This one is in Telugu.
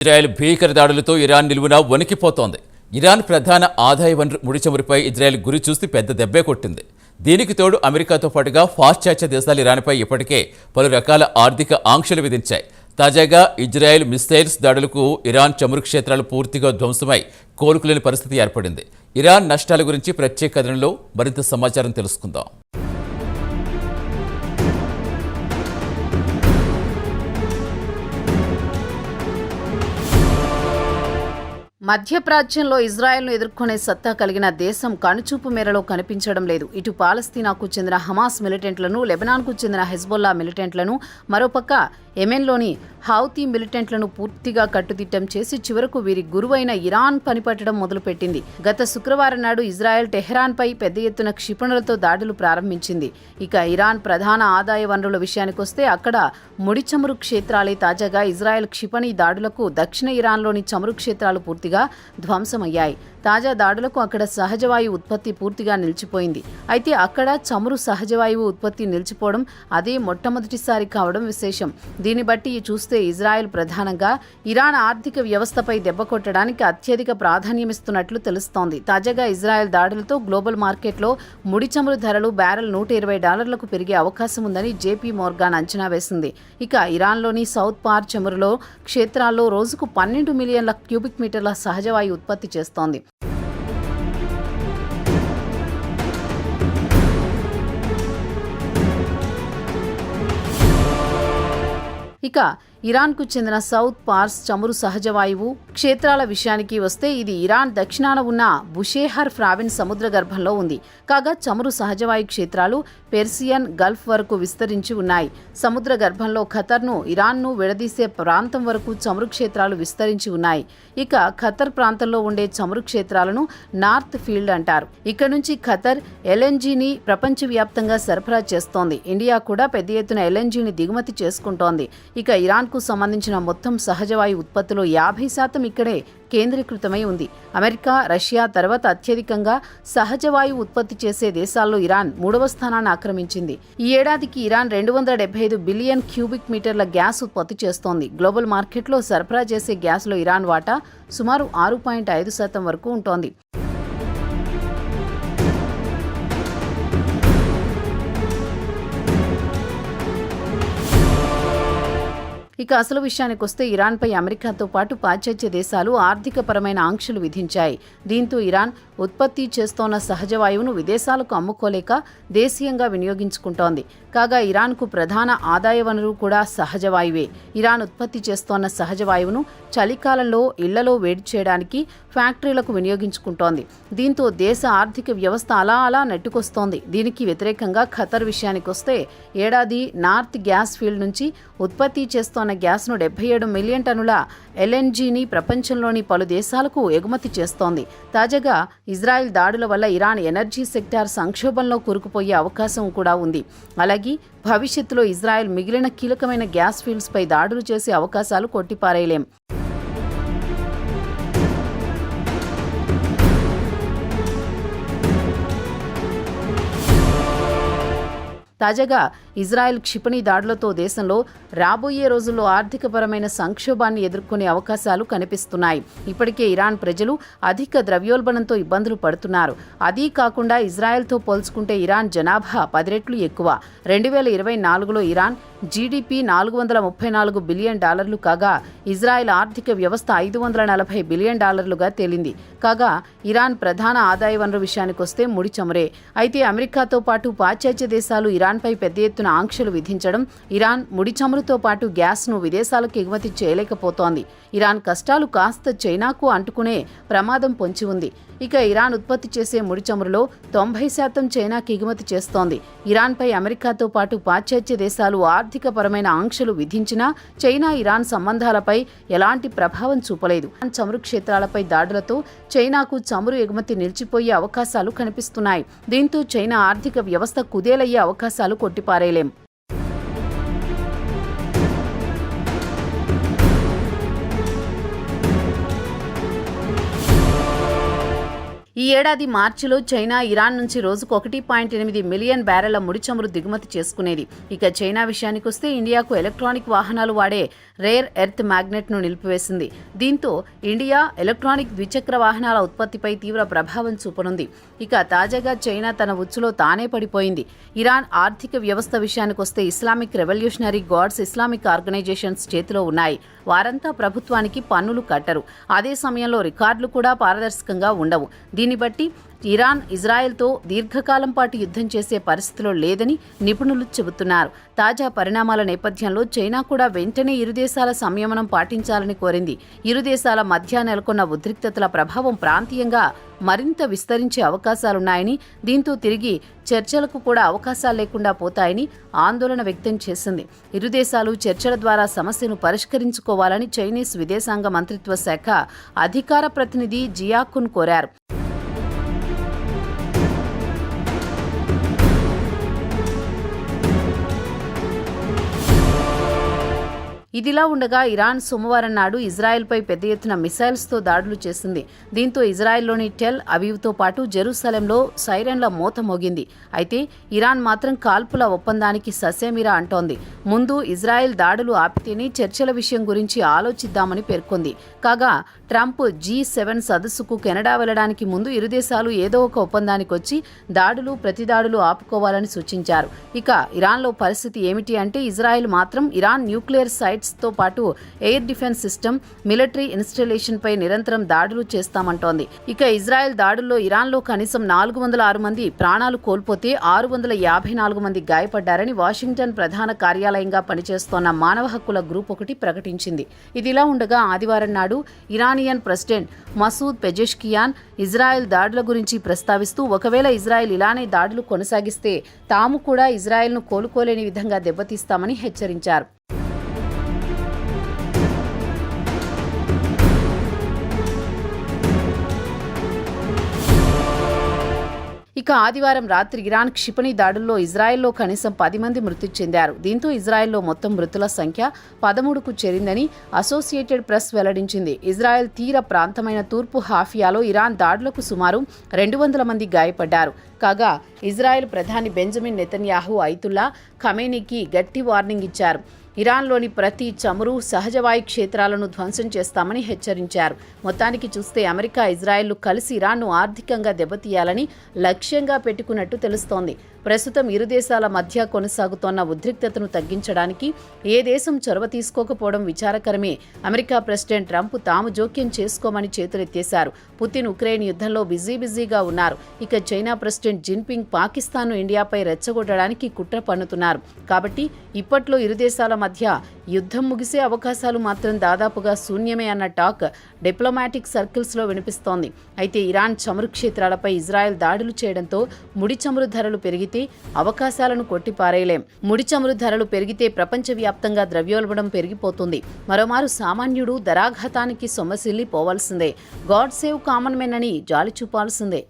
ఇజ్రాయెల్ భీకర దాడులతో ఇరాన్ నిలువున వణికిపోతోంది. ఇరాన్ ప్రధాన ఆదాయ వనరు ముడి చమురుపై ఇజ్రాయెల్ గురి చూసి పెద్ద దెబ్బే కొట్టింది. దీనికి తోడు అమెరికాతో పాటుగా పాశ్చాత్య దేశాలు ఇరాన్పై ఇప్పటికే పలు రకాల ఆర్థిక ఆంక్షలు విధించాయి. తాజాగా ఇజ్రాయెల్ మిసైల్స్ దాడులకు ఇరాన్ చమురు క్షేత్రాలు పూర్తిగా ధ్వంసమై కోలుకోలేని పరిస్థితి ఏర్పడింది. ఇరాన్ నష్టాల గురించి ప్రత్యేక కథనంలో మరింత సమాచారం తెలుసుకుందాం. మధ్యప్రాచ్యంలో ఇజ్రాయెల్ను ఎదుర్కొనే సత్తా కలిగిన దేశం కనుచూపు మేరలో కనిపించడం లేదు. ఇటు పాలస్తీనాకు చెందిన హమాస్ మిలిటెంట్లను, లెబనాన్కు చెందిన హెజ్బొల్లా మిలిటెంట్లను, మరోపక్క యెమెన్లోని హౌతీ మిలిటెంట్లను పూర్తిగా కట్టుదిట్టం చేసి చివరకు వీరి గురువైన ఇరాన్ పనిపట్టడం మొదలుపెట్టింది. గత శుక్రవారం నాడు ఇజ్రాయెల్ టెహ్రాన్పై పెద్ద ఎత్తున క్షిపణులతో దాడులు ప్రారంభించింది. ఇక ఇరాన్ ప్రధాన ఆదాయ వనరుల విషయానికొస్తే అక్కడ ముడి చమురు క్షేత్రాలే. తాజాగా ఇజ్రాయెల్ క్షిపణి దాడులకు దక్షిణ ఇరాన్లోని చమురు క్షేత్రాలు పూర్తిగా ధ్వంసమయ్యాయి. తాజా దాడులకు అక్కడ సహజవాయువు ఉత్పత్తి పూర్తిగా నిలిచిపోయింది. అయితే అక్కడ చమురు సహజవాయువు ఉత్పత్తి నిలిచిపోవడం అదే మొట్టమొదటిసారి కావడం విశేషం. దీన్ని బట్టి చూస్తే ఇజ్రాయెల్ ప్రధానంగా ఇరాన్ ఆర్థిక వ్యవస్థపై దెబ్బ కొట్టడానికి అత్యధిక ప్రాధాన్యమిస్తున్నట్లు తెలుస్తోంది. తాజాగా ఇజ్రాయెల్ దాడులతో గ్లోబల్ మార్కెట్లో ముడి చమురు ధరలు బ్యారెల్ $120 పెరిగే అవకాశం ఉందని జేపీ మోర్గాన్ అంచనా వేసింది. ఇక ఇరాన్లోని సౌత్ పార్ చమురులో క్షేత్రాల్లో రోజుకు 12 మిలియన్ల క్యూబిక్ మీటర్ల సహజవాయు ఉత్పత్తి చేస్తోంది. ఇక ఇరాన్కు చెందిన సౌత్ పార్స్ చమురు సహజవాయువు క్షేత్రాల విషయానికి వస్తే ఇది ఇరాన్ దక్షిణాన ఉన్న బుషేహర్ ప్రావిన్స్ సముద్ర గర్భంలో ఉంది. కాగా చమురు సహజవాయు క్షేత్రాలు పెర్సియన్ గల్ఫ్ వరకు విస్తరించి ఉన్నాయి. సముద్ర గర్భంలో ఖతర్ను, ఇరాన్ను విడదీసే ప్రాంతం వరకు చమురు క్షేత్రాలు విస్తరించి ఉన్నాయి. ఇక ఖతర్ ప్రాంతంలో ఉండే చమురు క్షేత్రాలను నార్త్ ఫీల్డ్ అంటారు. ఇక్కడ నుంచి ఖతర్ ఎల్ఎన్జీని ప్రపంచవ్యాప్తంగా సరఫరా చేస్తోంది. ఇండియా కూడా పెద్ద ఎత్తున ఎల్ఎన్జీని దిగుమతి చేసుకుంటోంది. ఇక ఇరాన్కు సంబంధించిన మొత్తం సహజవాయు ఉత్పత్తిలో 50% ఇక్కడే కేంద్రీకృతమై ఉంది. అమెరికా, రష్యా తర్వాత అత్యధికంగా సహజవాయు ఉత్పత్తి చేసే దేశాల్లో ఇరాన్ 3వ స్థానాన్ని ఆక్రమించింది. ఈ ఏడాదికి ఇరాన్ 275 బిలియన్ క్యూబిక్ మీటర్ల గ్యాస్ ఉత్పత్తి చేస్తోంది. గ్లోబల్ మార్కెట్లో సరఫరా చేసే గ్యాస్లో ఇరాన్ వాటా సుమారు 6.5% వరకు ఉంటోంది. ఇక అసలు విషయానికి వస్తే ఇరాన్పై అమెరికాతో పాటు పాశ్చాత్య దేశాలు ఆర్థికపరమైన ఆంక్షలు విధించాయి. దీంతో ఇరాన్ ఉత్పత్తి చేస్తోన్న సహజవాయువును విదేశాలకు అమ్ముకోలేక దేశీయంగా వినియోగించుకుంటోంది. కాగా ఇరాన్కు ప్రధాన ఆదాయ వనరు కూడా సహజవాయువే. ఇరాన్ ఉత్పత్తి చేస్తోన్న సహజవాయువును చలికాలంలో ఇళ్లలో వేడి చేయడానికి ఫ్యాక్టరీలకు వినియోగించుకుంటోంది. దీంతో దేశ ఆర్థిక వ్యవస్థ అలా నెట్టుకొస్తోంది. దీనికి వ్యతిరేకంగా ఖతర్ విషయానికొస్తే ఏడాది నార్త్ గ్యాస్ ఫీల్డ్ నుంచి ఉత్పత్తి చేస్తోన్న గ్యాస్ను 77 మిలియన్ టన్నుల ఎల్ఎన్జీని ప్రపంచంలోని పలు దేశాలకు ఎగుమతి చేస్తోంది. తాజాగా ఇజ్రాయెల్ దాడుల వల్ల ఇరాన్ ఎనర్జీ సెక్టార్ సంక్షోభంలో కూరుకుపోయే అవకాశం కూడా ఉంది. అలాగే భవిష్యత్తులో ఇజ్రాయెల్ మిగిలిన కీలకమైన గ్యాస్ ఫీల్డ్స్పై దాడులు చేసే అవకాశాలు కొట్టిపారేయలేం. తాజాగా ఇజ్రాయెల్ క్షిపణి దాడులతో దేశంలో రాబోయే రోజుల్లో ఆర్థికపరమైన సంక్షోభాన్ని ఎదుర్కొనే అవకాశాలు కనిపిస్తున్నాయి. ఇప్పటికే ఇరాన్ ప్రజలు అధిక ద్రవ్యోల్బణంతో ఇబ్బందులు పడుతున్నారు. అదీ కాకుండా ఇజ్రాయెల్తో పోల్చుకుంటే ఇరాన్ జనాభా 10 రెట్లు ఎక్కువ. 2024లో ఇరాన్ జీడీపీ $434 బిలియన్ కాగా ఇజ్రాయెల్ ఆర్థిక వ్యవస్థ $540 బిలియన్ తేలింది. కాగా ఇరాన్ ప్రధాన ఆదాయ వనరు విషయానికొస్తే ముడి చమురే. అయితే అమెరికాతో పాటు పాశ్చాత్య దేశాలు ఇరాన్పై పెద్ద ఎత్తున ఆంక్షలు విధించడం ఇరాన్ ముడి చమురుతో పాటు గ్యాస్ను విదేశాలకు ఎగుమతి చేయలేకపోతోంది. ఇరాన్ కష్టాలు కాస్త చైనాకు అంటుకునే ప్రమాదం పొంచి ఉంది. ఇక ఇరాన్ ఉత్పత్తి చేసే ముడి చమురులో 90% చైనాకి ఎగుమతి చేస్తోంది. ఇరాన్పై అమెరికాతో పాటు పాశ్చాత్య దేశాలు ఆర్థికపరమైన ఆంక్షలు విధించినా చైనా ఇరాన్ సంబంధాలపై ఎలాంటి ప్రభావం చూపలేదు. చమురు క్షేత్రాలపై దాడులతో చైనాకు చమురు ఎగుమతి నిలిచిపోయే అవకాశాలు కనిపిస్తున్నాయి. దీంతో చైనా ఆర్థిక వ్యవస్థ కుదేలయ్యే అవకాశాలు కొట్టిపారేయలేం. ఈ ఏడాది మార్చిలో చైనా ఇరాన్ నుంచి రోజుకు 1.8 మిలియన్ బ్యారెళ్ల ముడి చమురు దిగుమతి చేసుకునేది. ఇక చైనా విషయానికొస్తే ఇండియాకు ఎలక్ట్రానిక్ వాహనాలు వాడే రేర్ ఎర్త్ మ్యాగ్నెట్ను నిలిపివేసింది. దీంతో ఇండియా ఎలక్ట్రానిక్ ద్విచక్ర వాహనాల ఉత్పత్తిపై తీవ్ర ప్రభావం చూపనుంది. ఇక తాజాగా చైనా తన ఉచ్చులో తానే పడిపోయింది. ఇరాన్ ఆర్థిక వ్యవస్థ విషయానికొస్తే Islamic revolutionary guards Islamic organisations చేతిలో ఉన్నాయి. వారంతా ప్రభుత్వానికి పన్నులు కట్టరు. అదే సమయంలో రికార్డులు కూడా పారదర్శకంగా ఉండవు. దీన్ని బట్టి ఇరాన్ ఇజ్రాయెల్తో దీర్ఘకాలం పాటు యుద్ధం చేసే పరిస్థితిలో లేదని నిపుణులు చెబుతున్నారు. తాజా పరిణామాల నేపథ్యంలో చైనా కూడా వెంటనే ఇరు దేశాల సంయమనం పాటించాలని కోరింది. ఇరు దేశాల మధ్య నెలకొన్న ఉద్రిక్తతల ప్రభావం ప్రాంతీయంగా మరింత విస్తరించే అవకాశాలున్నాయని, దీంతో తిరిగి చర్చలకు కూడా అవకాశాలు లేకుండా పోతాయని ఆందోళన వ్యక్తం చేసింది. ఇరు దేశాలు చర్చల ద్వారా సమస్యను పరిష్కరించుకోవాలని చైనీస్ విదేశాంగ మంత్రిత్వ శాఖ అధికార ప్రతినిధి జియాకున్ కోరారు. ఇదిలా ఉండగా ఇరాన్ సోమవారం నాడు ఇజ్రాయెల్పై పెద్ద ఎత్తున మిసైల్స్తో దాడులు చేసింది. దీంతో ఇజ్రాయెల్లోని టెల్ అవీవ్తో పాటు జెరూసలేంలో సైరన్ల మోత మోగింది. అయితే ఇరాన్ మాత్రం కాల్పుల ఒప్పందానికి ససేమిరా అంటోంది. ముందు ఇజ్రాయెల్ దాడులు ఆపితేనే చర్చల విషయం గురించి ఆలోచిద్దామని పేర్కొంది. కాగా ట్రంప్ G7 సదస్సుకు కెనడా వెళ్లడానికి ముందు ఇరు దేశాలు ఏదో ఒక ఒప్పందానికి వచ్చి దాడులు ప్రతిదాడులు ఆపుకోవాలని సూచించారు. ఇక ఇరాన్లో పరిస్థితి ఏమిటి అంటే ఇజ్రాయెల్ మాత్రం ఇరాన్ న్యూక్లియర్ సైట్స్తో పాటు ఎయిర్ డిఫెన్స్ సిస్టమ్, మిలిటరీ ఇన్స్టలేషన్పై నిరంతరం దాడులు చేస్తామంటోంది. ఇక ఇజ్రాయెల్ దాడుల్లో ఇరాన్లో కనీసం 406 మంది ప్రాణాలు కోల్పోతే 654 మంది గాయపడ్డారని వాషింగ్టన్ ప్రధాన కార్యాలయంగా పనిచేస్తోన్న మానవ హక్కుల గ్రూప్ ఒకటి ప్రకటించింది. ఇదిలా ఉండగా ఆదివారం నాడు Iranian president Masoud Pezeshkian Israel దాడుల గురించి ప్రస్తావిస్తూ ఒకవేళ ఇజ్రాయెల్ ఇలానే దాడులు కొనసాగిస్తే తాము కూడా ఇజ్రాయెల్ను కోలుకోలేని విధంగా దెబ్బతీస్తామని హెచ్చరించారు. ఇక ఆదివారం రాత్రి ఇరాన్ క్షిపణి దాడుల్లో ఇజ్రాయెల్లో కనీసం 10 మంది మృతి చెందారు. దీంతో ఇజ్రాయెల్లో మొత్తం మృతుల సంఖ్య 13కు చేరిందని అసోసియేటెడ్ ప్రెస్ వెల్లడించింది. ఇజ్రాయెల్ తీర ప్రాంతమైన తూర్పు హాఫియాలో ఇరాన్ దాడులకు సుమారు 200 మంది గాయపడ్డారు. కాగా ఇజ్రాయెల్ ప్రధాని బెంజమిన్ నెతన్యాహు అయతుల్లా ఖమేనీకి గట్టి వార్నింగ్ ఇచ్చారు. ఇరాన్లోని ప్రతి చమురు, సహజవాయు క్షేత్రాలను ధ్వంసం చేస్తామని హెచ్చరించారు. మొత్తానికి చూస్తే అమెరికా, ఇజ్రాయెల్లు కలిసి ఇరాన్ను ఆర్థికంగా దెబ్బతీయాలని లక్ష్యంగా పెట్టుకున్నట్టు తెలుస్తోంది. ప్రస్తుతం ఇరు దేశాల మధ్య కొనసాగుతోన్న ఉద్రిక్తతను తగ్గించడానికి ఏ దేశం చొరవ తీసుకోకపోవడం విచారకరమే. అమెరికా ప్రెసిడెంట్ ట్రంప్ తాము జోక్యం చేసుకోమని చేతులెత్తేశారు. పుతిన్ ఉక్రెయిన్ యుద్ధంలో బిజీగా ఉన్నారు. ఇక చైనా ప్రెసిడెంట్ జిన్పింగ్ పాకిస్తాన్ను ఇండియాపై రెచ్చగొట్టడానికి కుట్ర పన్నుతున్నారు. కాబట్టి ఇప్పట్లో ఇరు దేశాల మధ్య యుద్ధం ముగిసే అవకాశాలు మాత్రం దాదాపుగా శూన్యమే అన్న టాక్ డిప్లొమాటిక్ సర్కిల్స్లో వినిపిస్తోంది. అయితే ఇరాన్ చమురు క్షేత్రాలపై ఇజ్రాయెల్ దాడులు చేయడంతో ముడి చమురు ధరలు పెరిగితే అవకాశాలను కొట్టిపారేయలేం. ముడి చమురు ధరలు పెరిగితే ప్రపంచవ్యాప్తంగా ద్రవ్యోల్బణం పెరిగిపోతుంది. మరోమారు సామాన్యుడు ధరాఘాతానికి సొమ్మసిల్లి పోవాల్సిందే. గాడ్ సేవ్ కామన్ మెన్ అని జాలి చూపాల్సిందే.